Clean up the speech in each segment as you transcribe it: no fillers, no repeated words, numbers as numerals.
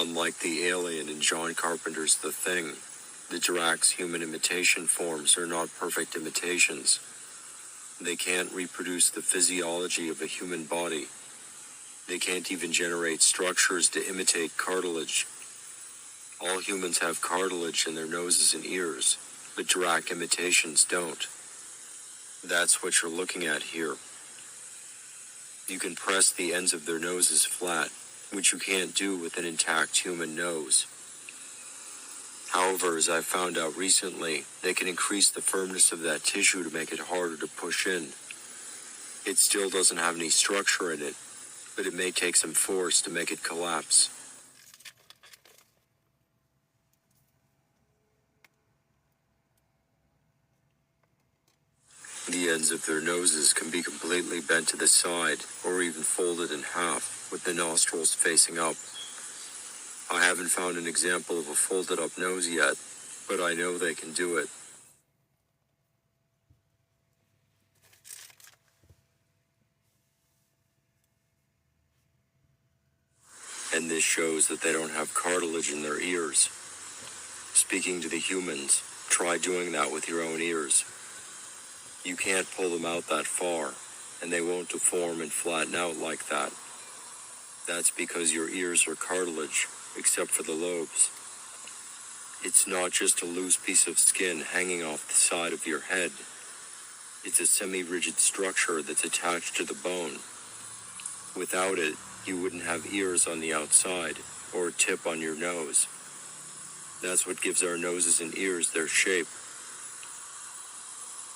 Unlike the alien in John Carpenter's The Thing, the Dracs' human imitation forms are not perfect imitations. They can't reproduce the physiology of a human body. They can't even generate structures to imitate cartilage. All humans have cartilage in their noses and ears, but Drac imitations don't. That's what you're looking at here. You can press the ends of their noses flat, which you can't do with an intact human nose. However, as I found out recently, they can increase the firmness of that tissue to make it harder to push in. It still doesn't have any structure in it, but it may take some force to make it collapse. The ends of their noses can be completely bent to the side, or even folded in half, with the nostrils facing up. I haven't found an example of a folded up nose yet, but I know they can do it. And this shows that they don't have cartilage in their ears. Speaking to the humans, try doing that with your own ears. You can't pull them out that far, and they won't deform and flatten out like that. That's because your ears are cartilage, except for the lobes. It's not just a loose piece of skin hanging off the side of your head. It's a semi-rigid structure that's attached to the bone. Without it, you wouldn't have ears on the outside, or a tip on your nose. That's what gives our noses and ears their shape.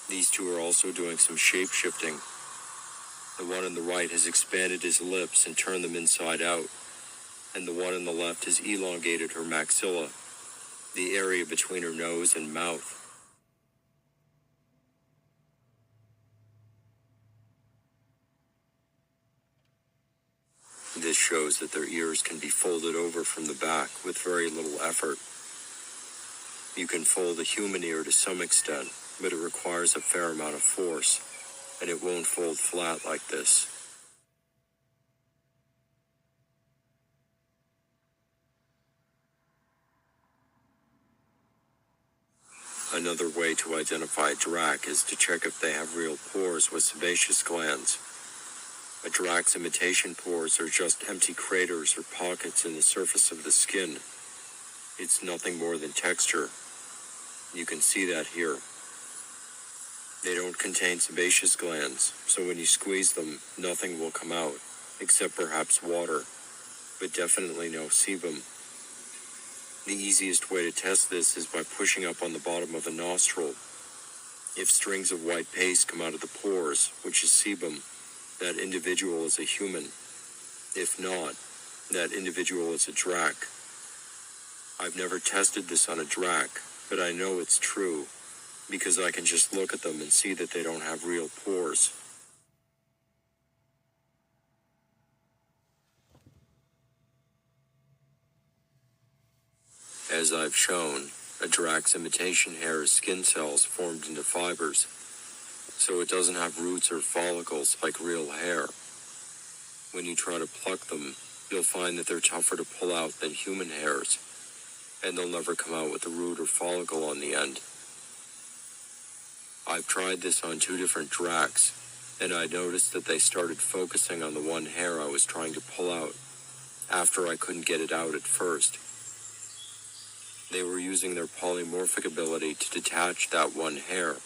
These two are also doing some shape-shifting. The one on the right has expanded his lips and turned them inside out, and the one on the left has elongated her maxilla, the area between her nose and mouth. This shows that their ears can be folded over from the back with very little effort. You can fold a human ear to some extent, but it requires a fair amount of force, and it won't fold flat like this. Another way to identify a Drac is to check if they have real pores with sebaceous glands. A Drac's imitation pores are just empty craters or pockets in the surface of the skin. It's nothing more than texture. You can see that here. They don't contain sebaceous glands, so when you squeeze them, nothing will come out, except perhaps water, but definitely no sebum. The easiest way to test this is by pushing up on the bottom of a nostril. If strings of white paste come out of the pores, which is sebum, that individual is a human. If not, that individual is a Drac. I've never tested this on a Drac, but I know it's true, because I can just look at them and see that they don't have real pores. As I've shown, a Drac's imitation hair is skin cells formed into fibers, so it doesn't have roots or follicles like real hair. When you try to pluck them, you'll find that they're tougher to pull out than human hairs, and they'll never come out with a root or follicle on the end. I've tried this on 2 different Dracs, and I noticed that they started focusing on the one hair I was trying to pull out, after I couldn't get it out at first. They were using their polymorphic ability to detach that one hair,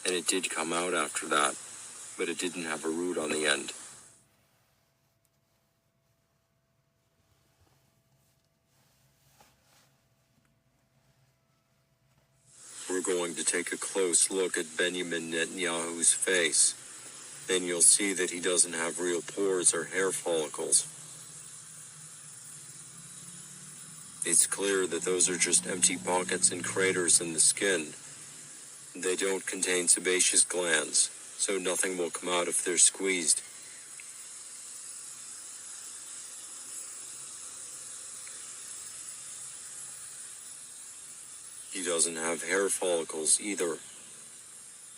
and it did come out after that, but it didn't have a root on the end. We're going to take a close look at Benjamin Netanyahu's face, and you'll see that he doesn't have real pores or hair follicles. It's clear that those are just empty pockets and craters in the skin. They don't contain sebaceous glands, so nothing will come out if they're squeezed. He doesn't have hair follicles either.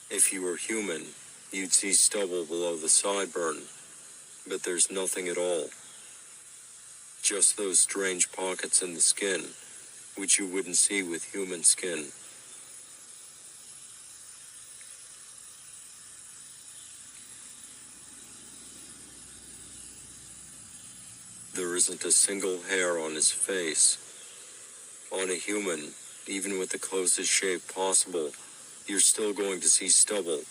If he were human, you'd see stubble below the sideburn, but there's nothing at all. just those strange pockets in the skin, which you wouldn't see with human skin. There isn't a single hair on his face. On a human, even with the closest shape possible, you're still going to see stubble,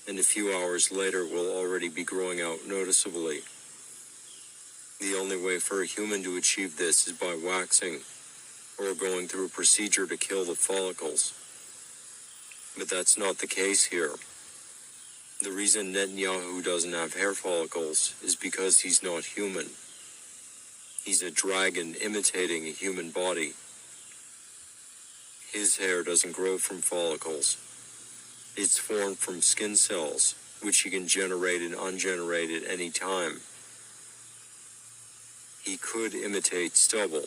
and a few hours later will already be growing out noticeably. The only way for a human to achieve this is by waxing, or going through a procedure to kill the follicles. But that's not the case here. The reason Netanyahu doesn't have hair follicles is because he's not human. He's a dragon imitating a human body. His hair doesn't grow from follicles. It's formed from skin cells, which he can generate and ungenerate at any time. He could imitate stubble,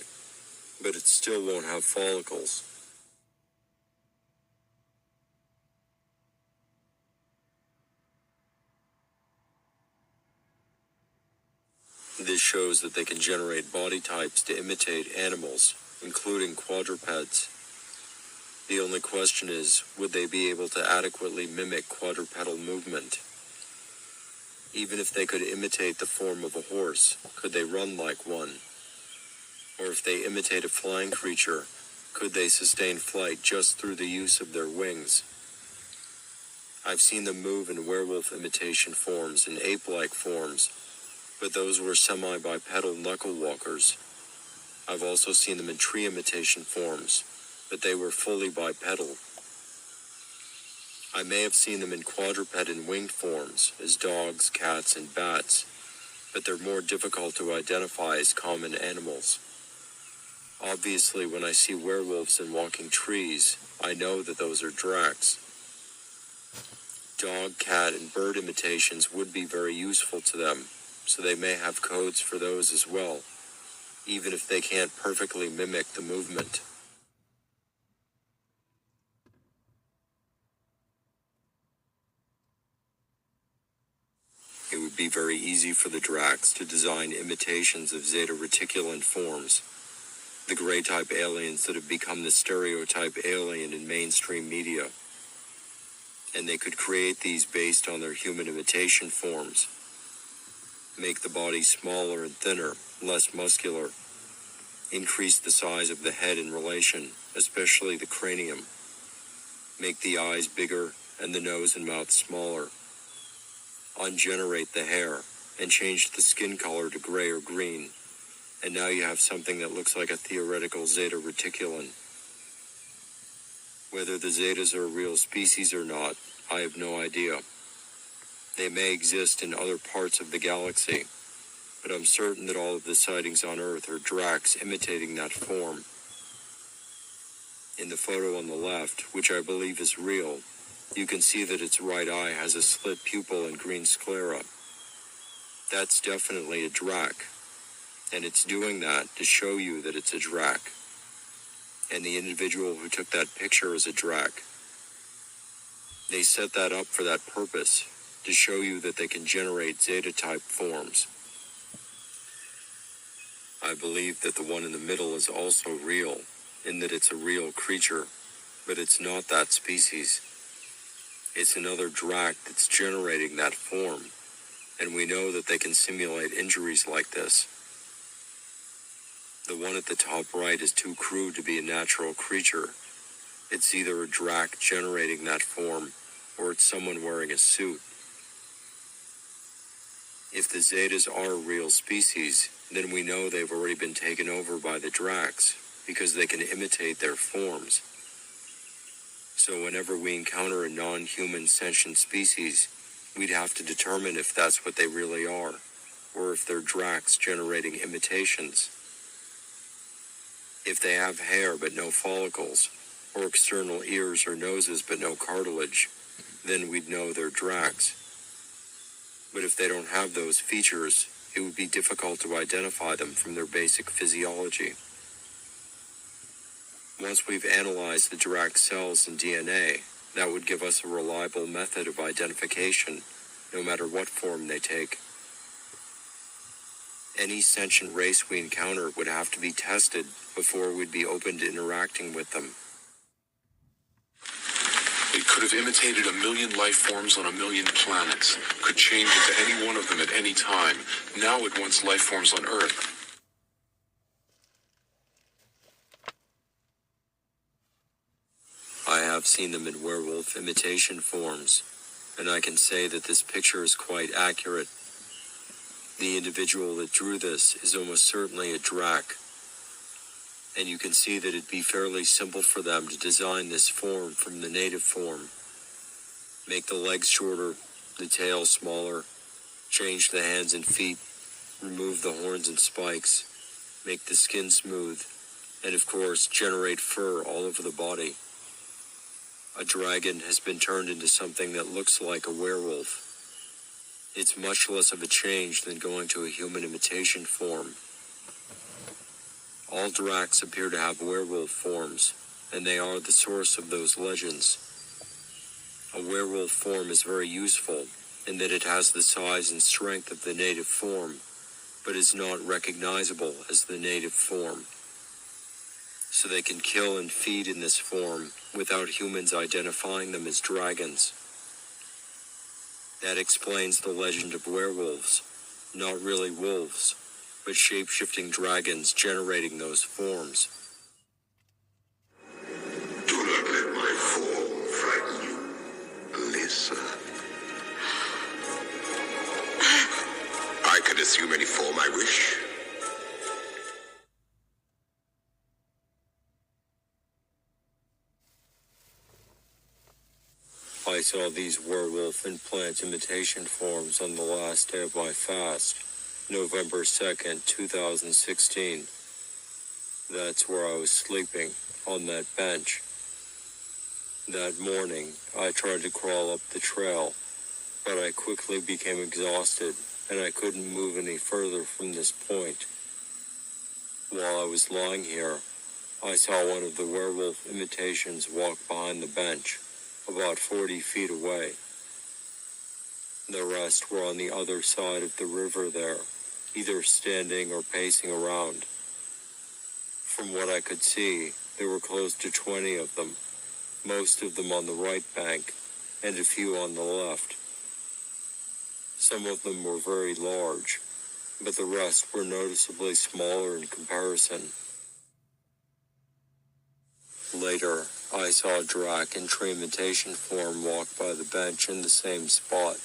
but it still won't have follicles. This shows that they can generate body types to imitate animals, including quadrupeds. The only question is, would they be able to adequately mimic quadrupedal movement? Even if they could imitate the form of a horse, could they run like one? Or if they imitate a flying creature, could they sustain flight just through the use of their wings? I've seen them move in werewolf imitation forms and ape-like forms, but those were semi-bipedal knuckle walkers. I've also seen them in tree imitation forms, but they were fully bipedal. I may have seen them in quadruped and winged forms, as dogs, cats, and bats, but they're more difficult to identify as common animals. Obviously, when I see werewolves and walking trees, I know that those are dracs. Dog, cat, and bird imitations would be very useful to them, so they may have codes for those as well, even if they can't perfectly mimic the movement. It would be very easy for the dracs to design imitations of Zeta Reticulan forms, the gray-type aliens that have become the stereotype alien in mainstream media. And they could create these based on their human imitation forms. Make the body smaller and thinner, less muscular. Increase the size of the head in relation, especially the cranium. Make the eyes bigger and the nose and mouth smaller. Ungenerate the hair and change the skin color to gray or green. And now you have something that looks like a theoretical Zeta Reticulan. Whether the Zetas are a real species or not, I have no idea. They may exist in other parts of the galaxy, but I'm certain that all of the sightings on Earth are dracs imitating that form. In the photo on the left, which I believe is real, you can see that its right eye has a slit pupil and green sclera. That's definitely a drac, and it's doing that to show you that it's a drac. And the individual who took that picture is a drac. They set that up for that purpose, to show you that they can generate Zeta-type forms. I believe that the one in the middle is also real, in that it's a real creature, but it's not that species. It's another drac that's generating that form, and we know that they can simulate injuries like this. The one at the top right is too crude to be a natural creature. It's either a drac generating that form, or it's someone wearing a suit. If the Zetas are a real species, then we know they've already been taken over by the dracs, because they can imitate their forms. So whenever we encounter a non-human sentient species, we'd have to determine if that's what they really are, or if they're dracs generating imitations. If they have hair but no follicles, or external ears or noses but no cartilage, then we'd know they're dracs. But if they don't have those features, it would be difficult to identify them from their basic physiology. Once we've analyzed the drac cells and DNA, that would give us a reliable method of identification, no matter what form they take. Any sentient race we encounter would have to be tested before we'd be open to interacting with them. It could have imitated 1 million life forms on 1 million planets, could change into any one of them at any time. Now it wants life forms on Earth. I have seen them in werewolf imitation forms, and I can say that this picture is quite accurate. The individual that drew this is almost certainly a drac, and you can see that it'd be fairly simple for them to design this form from the native form. Make the legs shorter, the tail smaller, change the hands and feet, remove the horns and spikes, make the skin smooth, and of course generate fur all over the body. A dragon has been turned into something that looks like a werewolf. It's much less of a change than going to a human imitation form. All dracs appear to have werewolf forms, and they are the source of those legends. A werewolf form is very useful in that it has the size and strength of the native form, but is not recognizable as the native form. So they can kill and feed in this form without humans identifying them as dragons. That explains the legend of werewolves, not really wolves, but shape-shifting dragons generating those forms. Do not let my form frighten you, Alyssa. I can assume any form I wish. I saw these werewolf and plant imitation forms on the last day of my fast, November 2nd, 2016. That's where I was sleeping, on that bench. That morning, I tried to crawl up the trail, but I quickly became exhausted, and I couldn't move any further from this point. While I was lying here, I saw one of the werewolf imitations walk behind the bench, about 40 feet away. The rest were on the other side of the river there, either standing or pacing around. From what I could see, there were close to 20 of them, most of them on the right bank, and a few on the left. Some of them were very large, but the rest were noticeably smaller in comparison. Later, I saw a drac in tree imitation form walk by the bench in the same spot.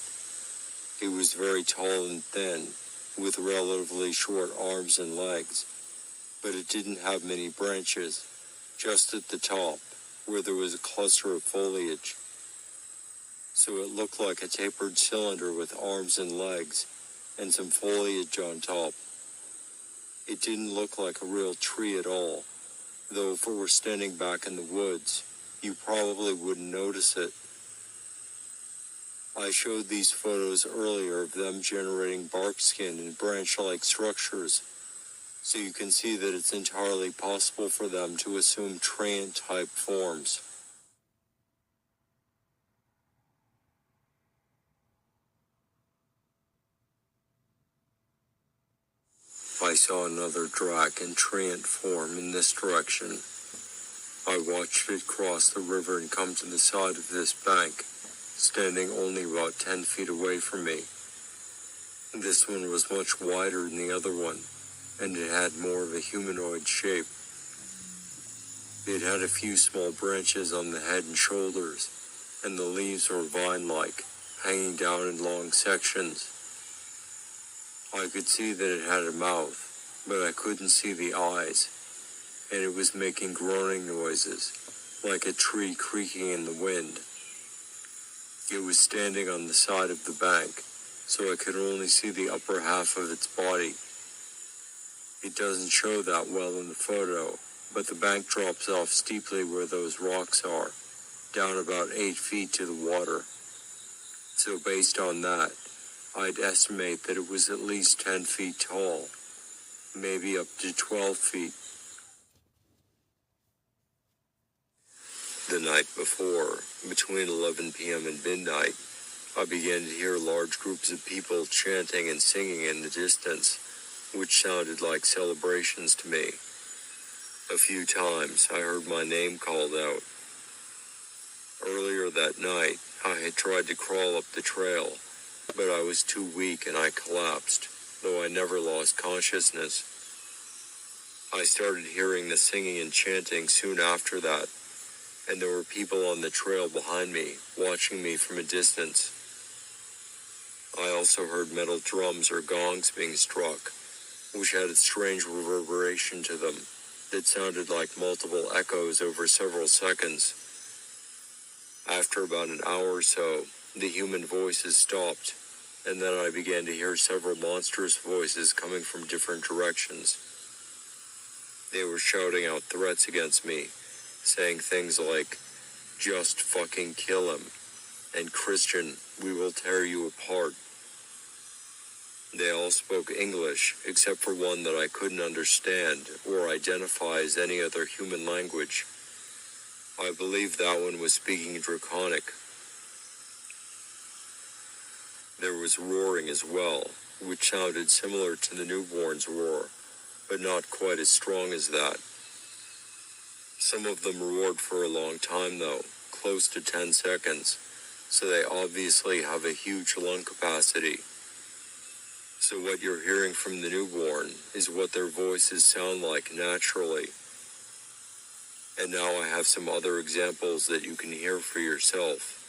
He was very tall and thin, with relatively short arms and legs, but it didn't have many branches, just at the top, where there was a cluster of foliage. So it looked like a tapered cylinder with arms and legs, and some foliage on top. It didn't look like a real tree at all, though if it were standing back in the woods, you probably wouldn't notice it. I showed these photos earlier of them generating bark skin and branch-like structures, so you can see that it's entirely possible for them to assume treant-type forms. I saw another drac in treant form in this direction. I watched it cross the river and come to the side of this bank, standing only about 10 feet away from me. This one was much wider than the other one, and it had more of a humanoid shape. It had a few small branches on the head and shoulders, and the leaves were vine-like, hanging down in long sections. I could see that it had a mouth, but I couldn't see the eyes, and it was making groaning noises, like a tree creaking in the wind. It was standing on the side of the bank, so I could only see the upper half of its body. It doesn't show that well in the photo, but the bank drops off steeply where those rocks are, down about 8 feet to the water. So based on that, I'd estimate that it was at least 10 feet tall, maybe up to 12 feet. The night before, between 11 p.m. and midnight, I began to hear large groups of people chanting and singing in the distance, which sounded like celebrations to me. A few times I heard my name called out. Earlier that night, I had tried to crawl up the trail, but I was too weak and I collapsed, though I never lost consciousness. I started hearing the singing and chanting soon after that, and there were people on the trail behind me, watching me from a distance. I also heard metal drums or gongs being struck, which had a strange reverberation to them that sounded like multiple echoes over several seconds. After about an hour or so, the human voices stopped, and then I began to hear several monstrous voices coming from different directions. They were shouting out threats against me, saying things like, "Just fucking kill him," and "Christian, we will tear you apart." They all spoke English, except for one that I couldn't understand or identify as any other human language. I believe that one was speaking Draconic. There was roaring as well, which sounded similar to the newborn's roar, but not quite as strong as that. Some of them roared for a long time though, close to 10 seconds, so they obviously have a huge lung capacity. So what you're hearing from the newborn is what their voices sound like naturally. And now I have some other examples that you can hear for yourself.